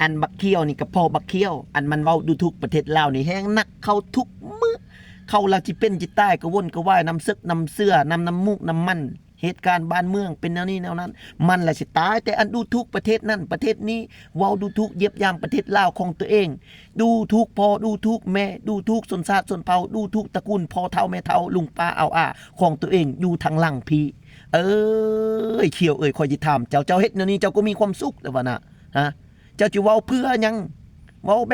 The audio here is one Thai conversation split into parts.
อันบักเคียวนี่ก็พอบักเคียวอันมันเว้าดูทุกประเทศลาวนี่แฮงนักเข้าทุกมื้อเข้าละสิเป็นสิตายก็วนก็ว่ายน้ำซึกน้ำเสื้อน้ำมูกน้ำมันเหตุการณ์บ้านเมืองเป็นแนวนี้แนวนั้นมันละสิตายแต่อันดูทุกประเทศนั้นประเทศนี้เว้าดูทุกเย็บยามประเทศลาวของตัวเองดูทุกพ่อดูทุกแม่ดูทุกชนชาติชนเผ่าดูทุกตระกูลพ่อเฒ่าแม่เฒ่าลุงป้าเอาอาของตัวเองอยู่ทางหลังพี่เขียวคอยสิถามเจ้าเฮ็ดแนวนี้เจ้าก็มีความสุขแล้วว่าน่ะฮะเจ้าสิเว้าเพื่อหยังเว้าแ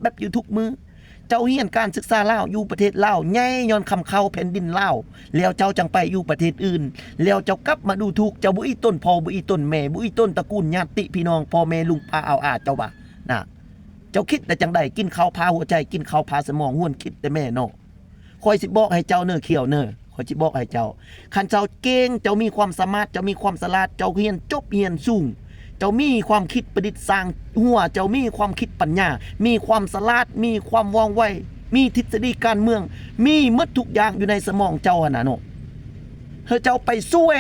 บบอยู่ทุกมื้อเจ้าเรียนการศึกษาลาวอยู่ประเทศลาวใหญ่ย้อนคำเข้าแผ่นดินลาวแล้วเจ้าจังไปอยู่ประเทศอื่นแล้วเจ้ากลับมาดูถูกเจ้าบ่อีต้นพ่อบ่อีต้นแม่บ่อีต้นตระกูลญาติพี่น้องพ่อแม่ลุงป้าเอาอาเจ้าว่าน่ะเจ้าคิดแต่จังได๋กินข้าวพาหัวใจกินข้าวพาสมองห้วนคิดแต่แม่เนาะคอยสิบอกให้เจ้าเน้อเขียวเน้อคอยสิบอกให้เจ้าคันเจ้าเก่งเจ้ามีความสามารถเจ้ามีความฉลาดเจ้าเรียนจบเรียนสูงเจ้ามีความคิดประดิษฐ์สร้างหัวเจ้ามีความคิดปัญญามีความฉลาดมีความว่องไวมีทฤษฎีการเมืองมีหมดทุกอย่างอยู่ในสมองเจ้าน่ะเนาะเจ้าไปช่วย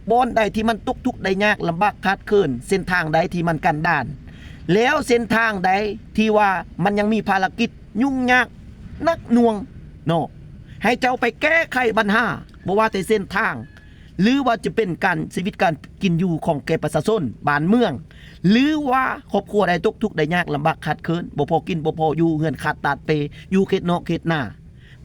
บอนใดที่มันตกทุกข์ได้ยากลำบากขาดเคินเส้นทางใดที่มันกันดานแล้วเส้นทางใดที่ว่ามันยังมีภารกิจยุ่งยากนักหน่วงเนาะให้เจ้าไปแก้ไขปัญหาบ่ว่าแต่เส้นทางหรือว่าจะเป็นการชีวิตการกินอยู่ของแก่ประชาชนบ้านเมืองหรือว่าครอบครัวใดตกทุกข์ได้ยากลำบากขาดเคินบ่พอกินบ่พออยู่เงินขาดตาดเปอยู่เขตนอกเขตหน้า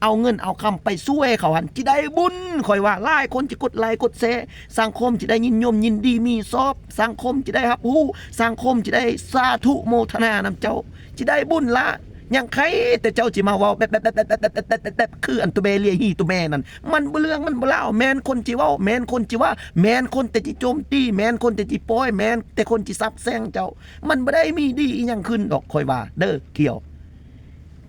เอาเงินเอาคำไปช่วยเขาหันสิได้บุญค่อยว่าหลายคนจะกดไลค์กดแชร์สังคมจะได้ยินยมยินดีมีซอบสังคมจะได้รับรู้สังคมจะได้สาธุโมทนานำเจ้าจะได้บุญละยังใครแต่เจ้าจิมาเว้าแบบคืออันตัวเบเลียฮีตัวแม่นั่นมันบ่เรื่องมันบ่เล่าแม่นคนจิเว้าแม่นคนจิว่าแม่นคนแต่จิโจมตีแม่นคนแต่จิป้อยแม่นแต่คนจิซับแซงเจ้ามันบ่ได้มีดีอีหยังขึ้นดอกค่อยว่าเด้อเกี่ยว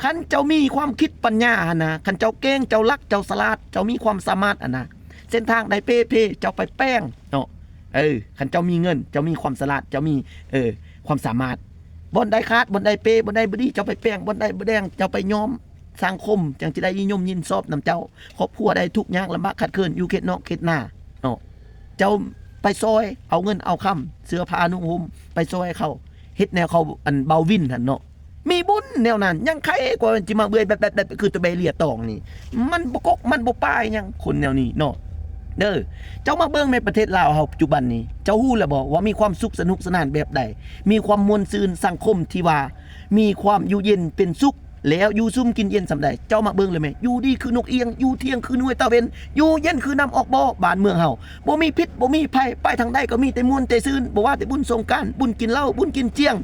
คันเจ้ามีความคิดปัญญานะคันเจ้าเก่งเจ้ารักเจ้าฉลาดเจ้ามีความสามารถนะเส้นทางใดเพ่เจ้าไปแป้งเนาะคันเจ้ามีเงินเจ้ามีความฉลาดเจ้ามีความสามารถบนได้คาดบนได้เปบนได้บดีเจ้าไปแป้งบนได้บแดงเจ้าไปย้อมสังคมจังจะได้ยินชอบนำเจ้าครอบครัวได้ทุกยากลำบากขัดเคินอยู่เขตนอกเขตหน้าเนาะเจ้าไปซอยเอาเงินเอาคำเสื้อผ้านุ่งห่มไปซอยเขาเฮ็ดแนวเขาอันเบาวินหั่นเนาะมีบุญแนวนั้นยังใครกว่าจิมาเบื่อแบบคือตัวเบเลียตองนี่มันบ่กกมันบ่ป้ายยังคนแนวนี้เนาะเด้อเจ้ามาเบิ่งในประเทศลาวเฮาปัจจุบันนี้เจ้าฮู้แล้วบ่ว่ามีความสุขสนุกสนานแบบใดมีความม่วนซื่นสังคมที่ว่ามีความอยู่เย็นเป็นสุขแล้วอยู่ซุ่มกินเย็นสำใดเจ้ามาเบิ่งเลยแม่อยู่ดีคือนกเอียงอยู่เที่ยงคือหน่วยตะเวนอยู่เย็นคือน้ำออกบ่บ้านเมืองเฮาบ่มีพิษบ่มีภัยไปทางใดก็มีแต่ม่วนแต่ซื่นบ่ว่าแต่บุญสงกรานต์บุญกินเหล้าบุญกินเจียง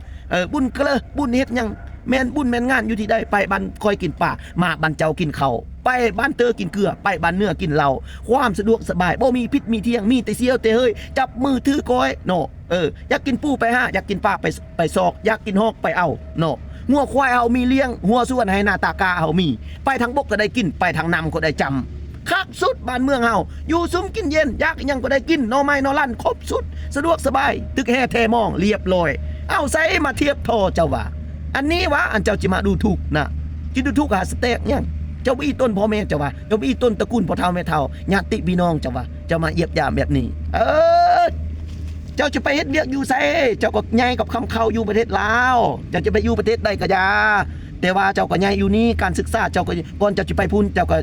บุญเกลอบุญเฮ็ดหยังแม่นบุญแม่นงานอยู่ที่ใดไปบ้านคอยกินป่ามาบ้านเจ้ากินข้าวไปบ้านเตอกินเกลือไปบ้านเนื้อกินเหล้าความสะดวกสบายบ่มีพิษมีเที่ยงมีแต่เสียวแต่เฮ้ยจับมือถือก้อยเนาะอยากกินปูไปหาอยากกินปลาไปซอกอยากกินฮอกไปเอาเนาะงัวควายเอามีเลี้ยงหัวส่วนให้หน้าตากาเอามีไปทางบกก็ได้กินไปทางน้ำก็ได้จำคักสุดบ้านเมืองเฮาอยู่ซุ้มกินเย็นอยากยังก็ได้กินนอไม้นอลั่นครบสุดสะดวกสบายตึกแห่เทมองเรียบร้อยเอาใส่มาเทียบทอเจ้าว่าอันนี้วะอันเจ้าจิมาดูถูกนะจิดูถูกหาสเต็กยังเจ้าบี้ต้นพ่อแม่เจ้าว่าเจ้าบี้ต้นตระกูลพ่อเฒ่าแม่เฒ่าญาติพี่น้องเจ้าว่าเจ้ามาเยียบยามแบบนี้เจ้าจะไปเฮ็ดเวียกอยู่ไสเจ้าก็ใหญ่กับคำเข้าอยู่ประเทศลาวเจ้าจะไปอยู่ประเทศใดก็อย่าแต่ว่าเจ้าก็ใหญ่อยู่นี่การศึกษาเจ้าก็ก่อนเจ้าจะไปพุ่นเจ้าก็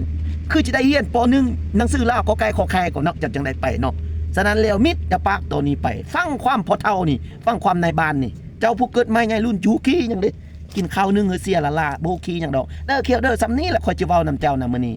คือจะได้เรียนป .1 หนังสือลาวขอไก่ขอแค่ก็เนาะจังได๋ไปเนาะฉะนั้นแล้วมิตรจะปากตัวนี้ไปฟังความพ่อเฒ่านี่ฟังความในบ้านนี่เจ้าผู้เกิดใหม่ไงรุ่นจูกี้หยังเด้กินข้าวนึ่งเสียละบ่ขี้หยังดอกเด้อเขียวเด้อซำนี้แหละค่อยสิเว้านำเจ้านำมื้อนี้